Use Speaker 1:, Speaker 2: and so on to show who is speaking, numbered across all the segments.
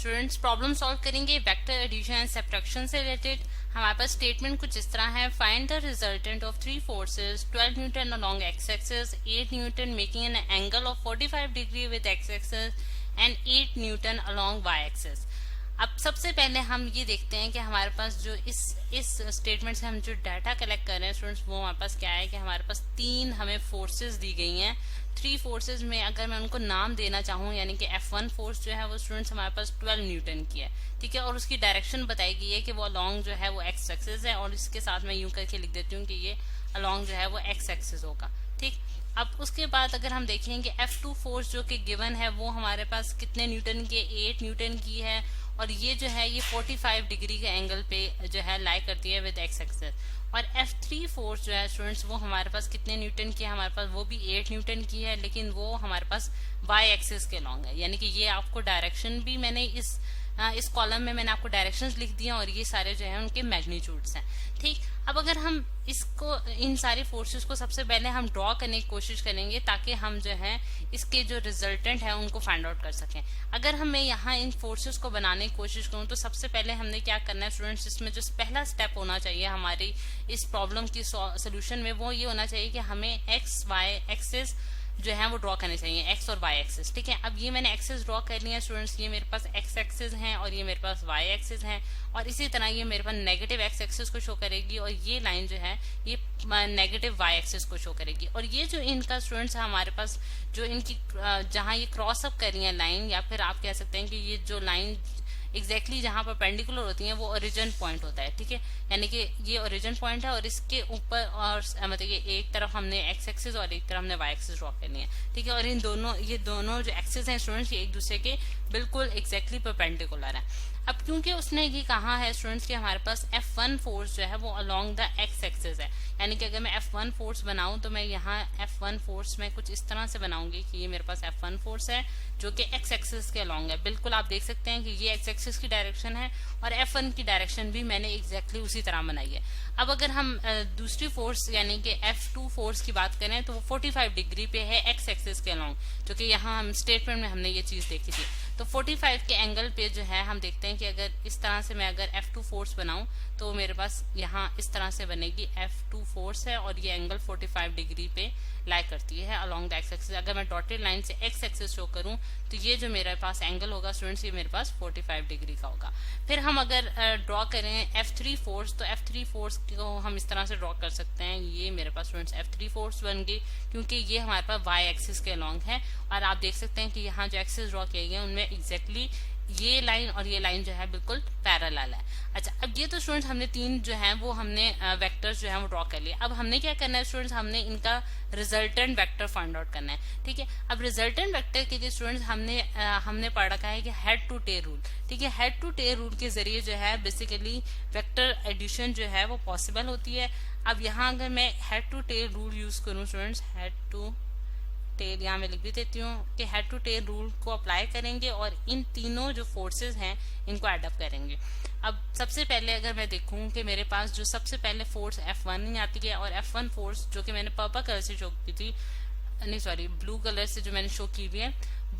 Speaker 1: Students problem solve करेंगे vector addition and subtraction से रिलेटेड। हमारे पास स्टेटमेंट कुछ इस तरह है, find the resultant of 3 forces 12 newton along X axis, 8 newton making an angle of 45 degree with X axis and 8 newton along Y axis. अब सबसे पहले हम ये देखते हैं कि हमारे पास जो इस स्टेटमेंट से हम जो डाटा कलेक्ट कर रहे हैं स्टूडेंट्स, वो हमारे पास क्या है कि हमारे पास 3 हमें फोर्सेस दी गई हैं। 3 फोर्सेस में अगर मैं उनको नाम देना चाहूँ, यानी कि F1 फोर्स जो है वो स्टूडेंट्स हमारे पास 12 न्यूटन की है, ठीक है, और उसकी डायरेक्शन बताई गई है कि वो अलोंग जो है वो एक्स एक्सिस है, और इसके साथ मैं यूं करके लिख देती हूँ कि ये अलोंग जो है वो एक्स एक्सिस होगा, ठीक। अब उसके बाद अगर हम देखेंगे F2 फोर्स जो कि गिवन है वो हमारे पास कितने न्यूटन की, 8 न्यूटन की है, और ये जो है ये 45 डिग्री के एंगल पे जो है लाई करती है विद एक्स एक्सिस। और F3 फोर्स जो है स्टूडेंट्स वो हमारे पास कितने न्यूटन की है, हमारे पास वो भी 8 न्यूटन की है, लेकिन वो हमारे पास वाई एक्सिस के लॉन्ग है, यानी कि ये आपको डायरेक्शन भी मैंने इस कॉलम में मैंने आपको डायरेक्शंस लिख दिए और ये सारे जो है उनके मैग्नीट्यूड्स हैं, ठीक। अब अगर हम इसको इन सारी फोर्सेस को सबसे पहले हम ड्रॉ करने की कोशिश करेंगे ताकि हम जो है इसके जो रिजल्टेंट है उनको फाइंड आउट कर सकें। अगर हमें यहाँ इन फोर्सेस को बनाने की कोशिश करूँ तो सबसे पहले हमने क्या करना है स्टूडेंट्स, इसमें जो पहला स्टेप होना चाहिए हमारी इस प्रॉब्लम की सोल्यूशन में, वो ये होना चाहिए कि हमें एक्स वाई एक्सिस जो है वो ड्रॉ करने चाहिए, एक्स और वाई एक्सिस, ठीक है। अब ये मैंने एक्सिस ड्रॉ कर लिया स्टूडेंट्स, ये मेरे पास एक्स एक्सिस हैं और ये मेरे पास वाई एक्सिस हैं, और इसी तरह ये मेरे पास नेगेटिव एक्स एक्सिस को शो करेगी और ये लाइन जो है ये नेगेटिव वाई एक्सिस को शो करेगी। और ये जो इनका स्टूडेंट्स है हमारे पास जो इनकी जहाँ ये क्रॉस अप कर रही है लाइन, या फिर आप कह सकते हैं कि ये जो लाइन एग्जैक्टली जहाँ पर पेंडिकुलर होती है वो ओरिजिन पॉइंट होता है, ठीक है, यानी कि ये ओरिजिन पॉइंट है और इसके ऊपर और मतलब कि एक तरफ हमने एक्स एक्सिस और एक तरफ हमने वाई एक्सिस ड्रॉ करनी है, ठीक है। और इन दोनों ये दोनों जो एक्सिस हैं स्टूडेंट्स ये एक दूसरे के बिल्कुल एग्जैक्टली परपेंडिकुलर है। अब क्योंकि उसने ये कहा है स्टूडेंट्स कि हमारे पास F1 फोर्स जो है वो अलोंग द एक्स एक्सिस है, यानी कि अगर मैं F1 फोर्स बनाऊं तो मैं यहाँ F1 फोर्स में कुछ इस तरह से बनाऊंगी कि ये मेरे पास F1 फोर्स है जो कि एक्स एक्सिस के अलोंग है। बिल्कुल आप देख सकते हैं कि ये एक्स एक्सिस की डायरेक्शन है और F1 की डायरेक्शन भी मैंने एग्जैक्टली उसी तरह बनाई है। अब अगर हम दूसरी फोर्स यानी कि F2 फोर्स की बात करें तो वो 45 डिग्री पे है एक्स एक्सिस के अलोंग, जो कि यहाँ हम स्टेटमेंट में हमने ये चीज देखी थी। तो 45 के एंगल पे जो है हम देखते हैं कि अगर इस तरह से मैं अगर F2 फोर्स बनाऊं तो मेरे पास यहाँ इस तरह से बनेगी, F2 फोर्स है और ये एंगल 45 डिग्री पे लाई करती है अलोंग द एक्स एक्सिस। अगर मैं डॉटेड लाइन से एक्स एक्सिस शो करूं तो ये जो मेरे पास एंगल होगा स्टूडेंट्स ये मेरे पास 45 डिग्री का होगा। फिर हम अगर ड्रॉ करें F3 फोर्स तो F3 फोर्स को हम इस तरह से ड्रॉ कर सकते हैं, ये मेरे पास स्टूडेंट्स F3 फोर्स बन गई क्योंकि ये हमारे पास वाई एक्सिस के अलोंग है, और आप देख सकते हैं कि यहाँ जो एक्सिस ड्रॉ किए गए उनमें एग्जैक्टली ये लाइन और ये लाइन जो है बिल्कुल पैरेलल है। अच्छा, अब ये तो स्टूडेंट्स हमने 3 जो है वो हमने वेक्टर्स जो है वो ड्रॉ कर लिए। अब हमने क्या करना है स्टूडेंट्स, हमने इनका रिजल्टेंट वेक्टर फाइंड आउट करना है, ठीक है। अब रिजल्टेंट वेक्टर के लिए स्टूडेंट्स हमने पढ़ रखा है कि हेड टू टेल रूल, ठीक है। हेड टू टेल रूल के जरिए जो है बेसिकली वेक्टर एडिशन जो है वो पॉसिबल होती है। अब यहाँ अगर मैं head to tail rule use करूँ स्टूडेंट्स, हेड टू टेल यहाँ मैं लिख भी देती हूँ कि हेड टू टेल रूल को अप्लाई करेंगे और इन तीनों जो फोर्सेस हैं इनको एड अप करेंगे। अब सबसे पहले अगर मैं देखूं कि मेरे पास जो सबसे पहले फोर्स F1 आती है और F1 फोर्स जो कि मैंने पर्पल कलर से शो की थी, नहीं सॉरी ब्लू कलर से जो मैंने शो की हुई है,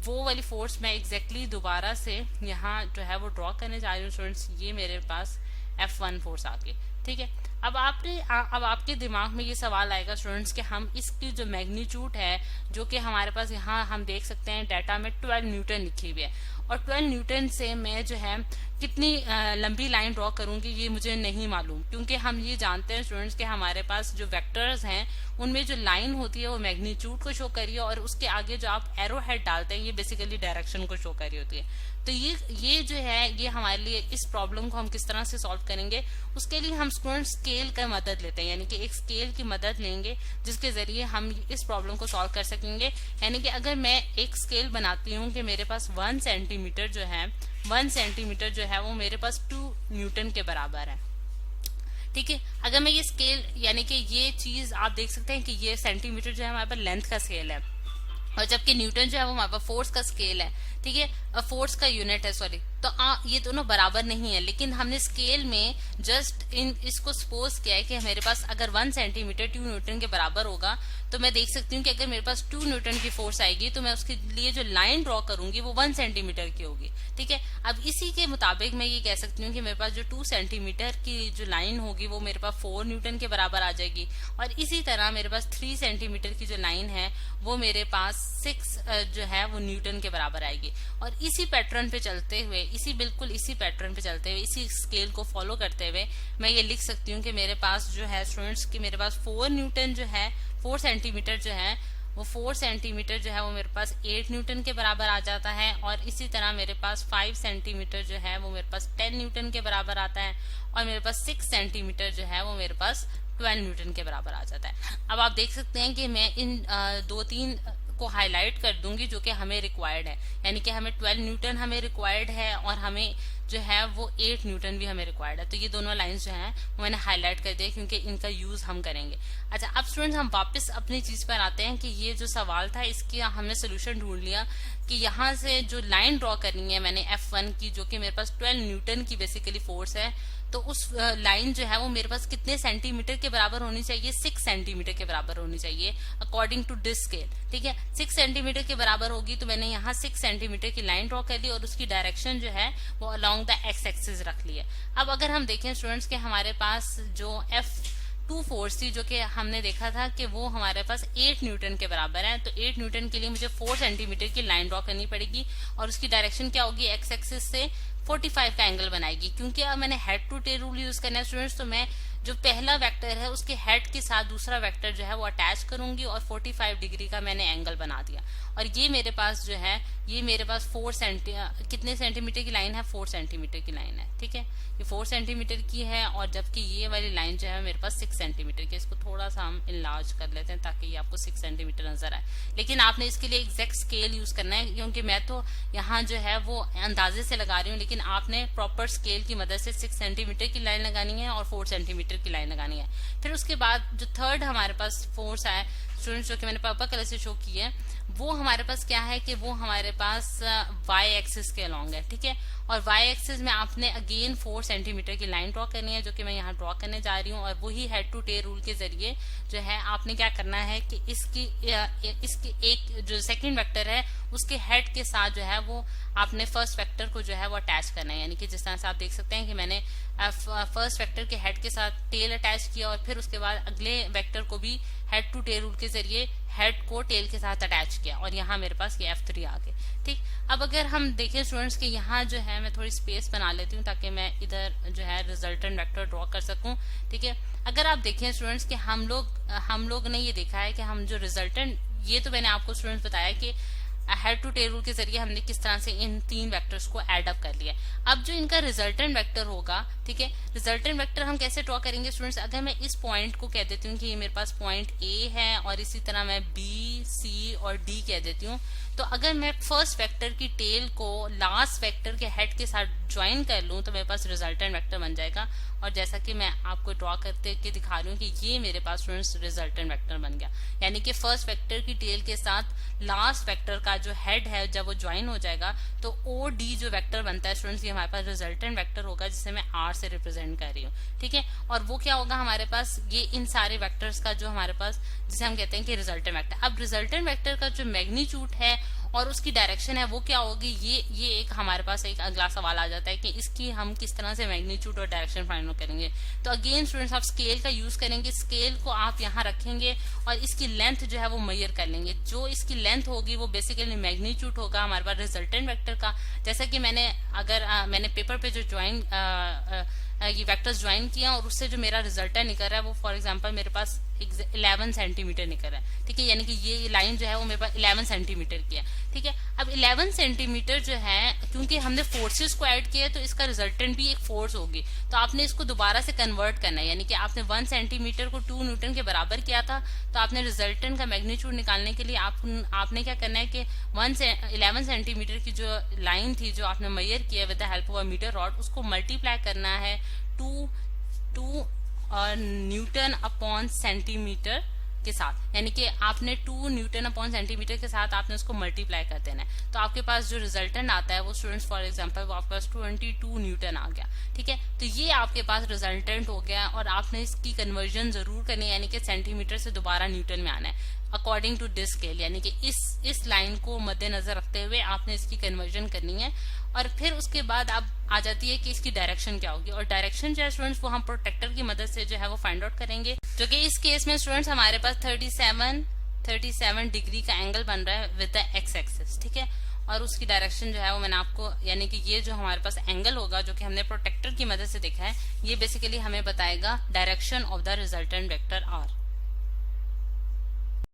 Speaker 1: वो वाली फोर्स मैं एग्जैक्टली दोबारा से यहाँ जो है वो ड्रॉ करने जा रही हूँ स्टूडेंट्स। ये मेरे पास F1 फोर्स आ गई, ठीक है। अब आपके दिमाग में ये सवाल आएगा स्टूडेंट्स कि हम इसकी जो मैग्नीट्यूड है जो कि हमारे पास यहाँ हम देख सकते हैं डाटा में 12 न्यूटन लिखी हुई है, और 12 न्यूटन से मैं जो है कितनी लंबी लाइन ड्रॉ करूंगी ये मुझे नहीं मालूम, क्योंकि हम ये जानते हैं स्टूडेंट्स कि हमारे पास जो वेक्टर्स हैं उनमें जो लाइन होती है वो मैग्नीट्यूड को शो करिए और उसके आगे जो आप एरो हेड डालते हैं ये बेसिकली डायरेक्शन को शो करी होती है। तो ये जो है ये हमारे लिए इस प्रॉब्लम को हम किस तरह से सॉल्व करेंगे, उसके लिए हम स्टूडेंट स्केल का मदद लेते हैं, यानी कि एक स्केल की मदद लेंगे जिसके जरिए हम इस प्रॉब्लम को सॉल्व कर सकेंगे। यानी कि अगर मैं एक स्केल बनाती हूँ कि मेरे पास 1 सेंटीमीटर जो है 1 सेंटीमीटर जो है वो मेरे पास 2 न्यूटन के बराबर है, ठीक है। अगर मैं ये स्केल यानी कि ये चीज आप देख सकते हैं कि ये सेंटीमीटर जो है हमारे पास लेंथ का स्केल है और जबकि न्यूटन जो है वो हमारे पास फोर्स का स्केल है, ठीक है, फोर्स का यूनिट है सॉरी। तो ये दोनों बराबर नहीं है, लेकिन हमने स्केल में जस्ट इसको सपोज किया है कि मेरे पास अगर 1 सेंटीमीटर 2 न्यूटन के बराबर होगा तो मैं देख सकती हूँ कि अगर मेरे पास 2 न्यूटन की फोर्स आएगी तो मैं उसके लिए जो लाइन ड्रॉ करूंगी वो 1 सेंटीमीटर की होगी, ठीक है। अब इसी के मुताबिक मैं ये कह सकती हूँ कि मेरे पास जो 2 सेंटीमीटर की जो लाइन होगी वो मेरे पास 4 न्यूटन के बराबर आ जाएगी, और इसी तरह मेरे पास 3 सेंटीमीटर की जो लाइन है वो मेरे पास 6 जो है वो न्यूटन के बराबर आएगी। और इसी पैटर्न पे चलते हुए, बिल्कुल इसी पैटर्न पे चलते हुए, इसी स्केल को फॉलो करते हुए मैं ये लिख सकती हूँ कि मेरे पास जो है स्टूडेंट्स की मेरे पास 4 न्यूटन जो है 4 सेंटीमीटर जो है वो 4 सेंटीमीटर जो है वो मेरे पास 8 न्यूटन के बराबर आ जाता है, और इसी तरह मेरे पास 5 सेंटीमीटर जो है वो मेरे पास 10 न्यूटन के बराबर आता है, और मेरे पास 6 सेंटीमीटर जो है वो मेरे पास 12 न्यूटन के बराबर आ जाता है। अब आप देख सकते हैं कि मैं इन 2-3 को हाईलाइट कर दूंगी जो कि हमें रिक्वायर्ड है, यानी कि हमें 12 न्यूटन हमें रिक्वायर्ड है और हमें जो है वो 8 न्यूटन भी हमें रिक्वायर्ड है। तो ये दोनों लाइंस जो हैं वो मैंने हाईलाइट कर दिया क्योंकि इनका यूज हम करेंगे। अच्छा, अब स्टूडेंट्स हम वापस अपनी चीज पर आते हैं कि ये जो सवाल था इसकी हमने सोल्यूशन ढूंढ लिया कि यहाँ से जो लाइन ड्रॉ करनी है मैंने F1 की, जो कि मेरे पास 12 न्यूटन की बेसिकली फोर्स है, तो उस लाइन जो है वो मेरे पास कितने सेंटीमीटर के बराबर होनी चाहिए? 6 सेंटीमीटर के बराबर होनी चाहिए अकॉर्डिंग टू दिस स्केल। ठीक है, 6 सेंटीमीटर के बराबर होगी, तो मैंने यहाँ 6 सेंटीमीटर की लाइन ड्रॉ कर ली और उसकी डायरेक्शन जो है वो अलोंग द एक्स एक्सिस रख ली है। अब अगर हम देखें स्टूडेंट्स के हमारे पास जो F2 फोर्स थी जो कि हमने देखा था कि वो हमारे पास 8 न्यूटन के बराबर है, तो 8 न्यूटन के लिए मुझे 4 सेंटीमीटर की लाइन ड्रॉ करनी पड़ेगी और उसकी डायरेक्शन क्या होगी? एक्स एक्सिस से 45 का एंगल बनाएगी। क्योंकि अब मैंने head to tail rule use करना है स्टूडेंट्स, तो मैं जो पहला वेक्टर है उसके हेड के साथ दूसरा वेक्टर जो है वो अटैच करूंगी और 45 डिग्री का मैंने एंगल बना दिया। और ये मेरे पास जो है ये मेरे पास कितने सेंटीमीटर की लाइन है? 4 सेंटीमीटर की लाइन है। ठीक है, ये 4 सेंटीमीटर की है, और जबकि ये वाली लाइन जो है मेरे पास 6 सेंटीमीटर की। इसको थोड़ा सा हम इनलार्ज कर लेते हैं ताकि ये आपको 6 सेंटीमीटर नजर आए, लेकिन आपने इसके लिए एग्जैक्ट स्केल यूज करना है, क्योंकि मैं तो यहाँ जो है वो अंदाजे से लगा रही हूँ, लेकिन आपने प्रॉपर स्केल की मदद से 6 सेंटीमीटर की लाइन लगानी है और 4 सेंटीमीटर की लाइन लगानी है। फिर उसके बाद जो थर्ड हमारे पास फोर्स है स्टूडेंट्स, जो कि मैंने पर्पल कलर से शो की है, वो हमारे पास क्या है कि वो हमारे पास वाई एक्सिस के अलोंग है। ठीक है, और वाई एक्सिस में आपने अगेन 4 सेंटीमीटर की लाइन ड्रॉ करनी है, जो कि मैं यहाँ ड्रॉ करने जा रही हूँ, और वही हेड टू टेल रूल के जरिए जो है आपने क्या करना है कि इसकी एक जो सेकंड वेक्टर है उसके हेड के साथ जो है वो आपने फर्स्ट वेक्टर को जो है वो अटैच करना है। यानी कि जिस तरह से आप देख सकते हैं कि मैंने फर्स्ट वेक्टर के हेड के साथ टेल अटैच किया और फिर उसके बाद अगले वेक्टर को भी हेड टू टेल रूल के जरिए हेड को टेल के साथ अटैच किया, और यहाँ मेरे पास ये F3 आ गए। ठीक, अब अगर हम देखें स्टूडेंट्स कि यहाँ जो है मैं थोड़ी स्पेस बना लेती हूँ ताकि मैं इधर जो है रिजल्टेंट वेक्टर ड्रॉ कर सकूं। ठीक है, अगर आप देखें स्टूडेंट्स कि हम लोग ने ये देखा है कि हम जो रिजल्टेंट, ये तो मैंने आपको स्टूडेंट्स बताया कि हेड टू टेल रूल के जरिए हमने किस तरह से इन 3 वेक्टर्स को एड अप कर लिया। अब जो इनका रिजल्टेंट वेक्टर होगा, ठीक है, रिजल्टेंट वेक्टर हम कैसे ड्रॉ करेंगे स्टूडेंट्स? अगर मैं इस पॉइंट को कह देती हूँ कि ये मेरे पास पॉइंट A है और इसी तरह मैं B, C और D कह देती हूँ, तो अगर मैं फर्स्ट वेक्टर की टेल को लास्ट वेक्टर के हेड के साथ ज्वाइन कर लूं तो मेरे पास रिजल्टेंट वेक्टर बन जाएगा। और जैसा कि मैं आपको ड्रॉ करते के दिखा रही हूँ कि ये मेरे पास स्टूडेंट्स रिजल्टेंट वेक्टर बन गया, यानी कि फर्स्ट वेक्टर की टेल के साथ लास्ट वेक्टर का जो हेड है जब वो ज्वाइन हो जाएगा तो OD जो वेक्टर बनता है स्टूडेंट्स, ये हमारे पास रिजल्टेंट वेक्टर होगा जिसे मैं R से रिप्रेजेंट कर रही हूँ। ठीक है, और वो क्या होगा हमारे पास? ये इन सारे वेक्टर्स का जो हमारे पास, जिसे हम कहते हैं कि रिजल्टेंट वेक्टर। अब रिजल्टेंट वेक्टर का जो मैग्नीट्यूड है और उसकी डायरेक्शन है वो क्या होगी? ये एक हमारे पास एक अगला सवाल आ जाता है कि इसकी हम किस तरह से मैग्नीट्यूड और डायरेक्शन फाइंड आउट करेंगे। तो अगेन स्टूडेंट्स आप स्केल का यूज करेंगे, स्केल को आप यहाँ रखेंगे और इसकी लेंथ जो है वो मेजर कर लेंगे। जो इसकी लेंथ होगी वो बेसिकली मैग्नीट्यूड होगा हमारे पास रिजल्टेंट वेक्टर का। जैसा कि मैंने पेपर पे जो ये वेक्टर्स ज्वाइन किया और उससे जो मेरा रिजल्टेंट निकल रहा है वो फॉर एग्जांपल मेरे पास 11 सेंटीमीटर निकल रहा है। ठीक है, यानी कि ये लाइन जो है वो मेरे पास 11 सेंटीमीटर की है। ठीक है, अब 11 सेंटीमीटर जो है, क्योंकि हमने फोर्सेस को ऐड किया तो इसका रिजल्टेंट भी एक फोर्स होगी, तो आपने इसको दोबारा से कन्वर्ट करना है। यानी कि आपने 1 सेंटीमीटर को 2 न्यूटन के बराबर किया था, तो आपने रिजल्टेंट का मैग्नीट्यूड निकालने के लिए आपने क्या करना है कि 11 सेंटीमीटर की जो लाइन थी जो आपने मेजर किया with the help of a metre rod, उसको मल्टीप्लाई करना है 2 न्यूटन अपॉन सेंटीमीटर के साथ। यानी कि आपने 2 न्यूटन अपॉन सेंटीमीटर के साथ आपने उसको मल्टीप्लाई कर देना है, तो आपके पास जो रिजल्टेंट आता है वो स्टूडेंट्स फॉर एग्जांपल वो आपके पास 22 न्यूटन आ गया। ठीक है, तो ये आपके पास रिजल्टेंट हो गया और आपने इसकी कन्वर्जन जरूर करनी है, यानी कि सेंटीमीटर से दोबारा न्यूटन में आना है। अकॉर्डिंग टू दिस स्केल, यानी कि इस लाइन को मद्देनजर रखते हुए आपने इसकी कन्वर्जन करनी है। और फिर उसके बाद आप आ जाती है कि इसकी डायरेक्शन क्या होगी, और डायरेक्शन जो है स्टूडेंट्स वो हम प्रोटेक्टर की मदद से जो है वो फाइंड आउट करेंगे, जो कि इस केस में स्टूडेंट्स हमारे पास 37 डिग्री का एंगल बन रहा है विद द एक्स एक्सिस, ठीक है। और उसकी डायरेक्शन जो है वो मैंने आपको, यानी कि ये जो हमारे पास एंगल होगा जो कि हमने प्रोटेक्टर की मदद से देखा है, ये बेसिकली हमें बताएगा direction of the resultant vector are.